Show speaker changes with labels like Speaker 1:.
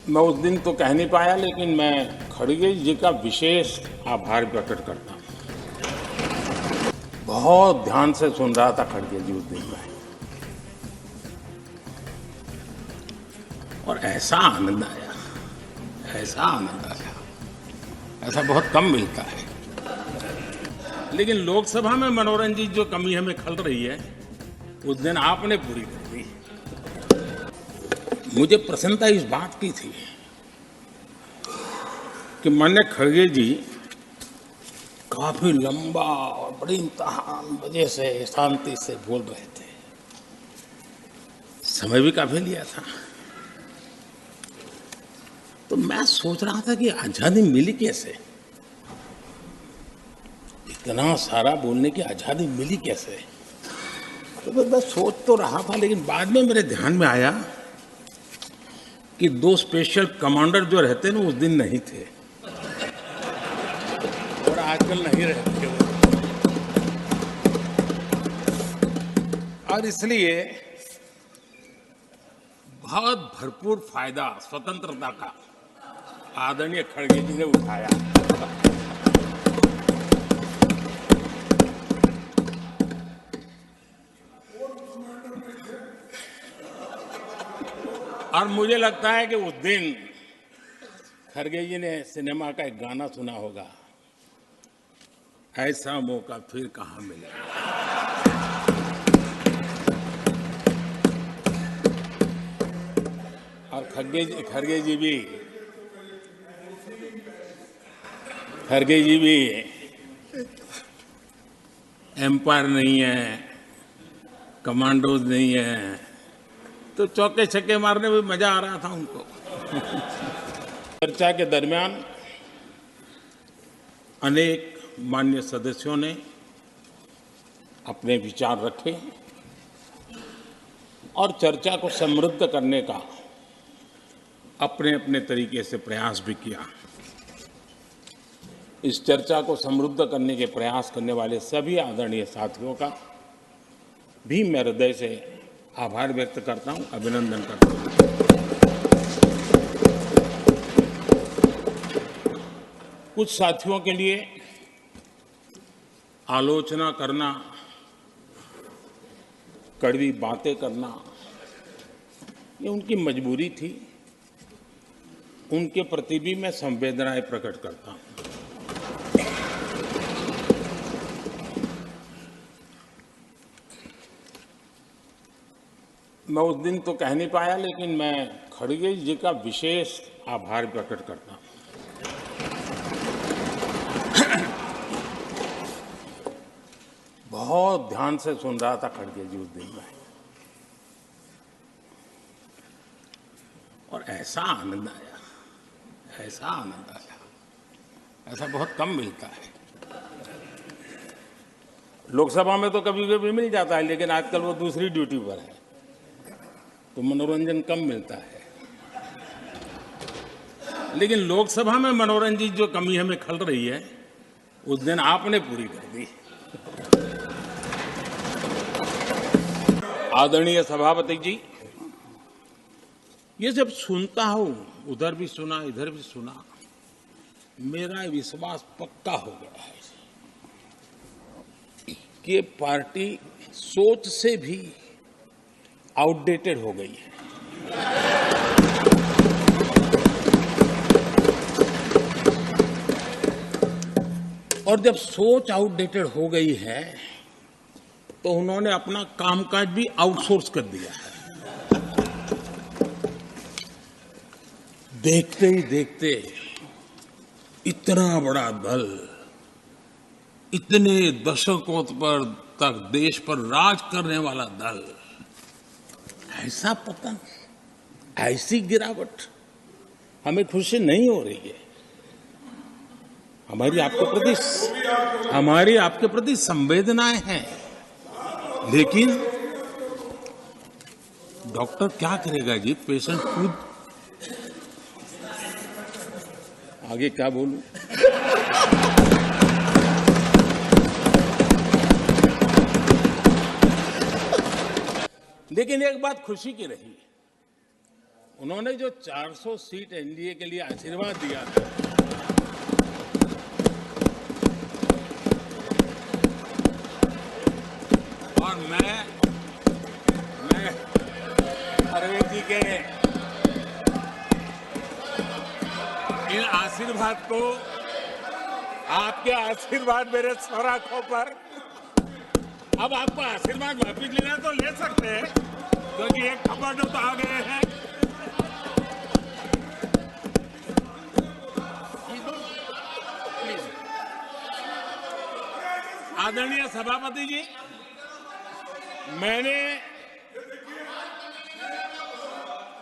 Speaker 1: मैं उस दिन तो कह नहीं पाया, लेकिन मैं खड़गे जी का विशेष आभार प्रकट करता हूँ। बहुत ध्यान से सुन रहा था खड़गे जी उस दिन में, और ऐसा आनंद आया, ऐसा बहुत कम मिलता है। लेकिन लोकसभा में मनोरंजन जो कमी हमें खल रही है, उस दिन आपने पूरी कर दी। मुझे प्रसन्नता इस बात की थी कि माननीय खड़गे जी काफी लंबा और बड़ी इम्तहान वजह से शांति से बोल रहे थे। समय भी काफी लिया था। तो मैं सोच रहा था कि आजादी मिली कैसे, इतना सारा बोलने की आजादी मिली कैसे। तो मैं सोच तो रहा था, लेकिन बाद में मेरे ध्यान में आया कि दो स्पेशल कमांडर जो रहते ना उस दिन नहीं थे, और आजकल नहीं रहते वो। और इसलिए बहुत भरपूर फायदा स्वतंत्रता का आदरणीय खड़गे जी ने उठाया। और मुझे लगता है कि उस दिन खड़गे जी ने सिनेमा का एक गाना सुना होगा, ऐसा मौका फिर कहाँ मिलेगा। और खड़गे जी भी एम्पायर नहीं है, कमांडोज नहीं है, तो चौके छक्के मारने में मजा आ रहा था उनको। चर्चा के दरमियान अनेक माननीय सदस्यों ने अपने विचार रखे और चर्चा को समृद्ध करने का अपने अपने तरीके से प्रयास भी किया। इस चर्चा को समृद्ध करने के प्रयास करने वाले सभी आदरणीय साथियों का भी मैं हृदय से आभार व्यक्त करता हूं, अभिनंदन करता हूं। कुछ साथियों के लिए आलोचना करना, कड़वी बातें करना, ये उनकी मजबूरी थी। उनके प्रति भी मैं संवेदनाएं प्रकट करता हूं। मैं उस दिन तो कह नहीं पाया, लेकिन मैं खड़गे जी का विशेष आभार प्रकट करता हूं। बहुत ध्यान से सुन रहा था खड़गे जी उस दिन में, और ऐसा आनंद आया, ऐसा बहुत कम मिलता है। लोकसभा में तो कभी कभी मिल जाता है, लेकिन आजकल वो दूसरी ड्यूटी पर है, तो मनोरंजन कम मिलता है। लेकिन लोकसभा में मनोरंजन जो कमी हमें खल रही है, उस दिन आपने पूरी कर दी। आदरणीय सभापति जी, ये जब सुनता हूं, उधर भी सुना इधर भी सुना, मेरा विश्वास पक्का हो गया है कि पार्टी सोच से भी आउटडेटेड हो गई है। और जब सोच आउटडेटेड हो गई है, तो उन्होंने अपना कामकाज भी आउटसोर्स कर दिया है। देखते ही देखते इतना बड़ा दल, इतने दशकों पर तक देश पर राज करने वाला दल, ऐसा पतन, ऐसी गिरावट हमें खुशी नहीं हो रही है। हमारी आपके प्रति संवेदनाएं हैं, लेकिन डॉक्टर क्या करेगा जी, पेशेंट खुद। आगे क्या बोलूं। लेकिन एक बात खुशी की रही उन्होंने जो 400 सीट एनडीए के लिए आशीर्वाद दिया था, और मैं परवेज जी के इन आशीर्वाद को, आपके आशीर्वाद मेरे सर आंखों पर, अब आपको आशीर्वाद वापिस लेना तो ले सकते हैं, क्योंकि एक खबर तो आ गए हैं। आदरणीय सभापति जी, मैंने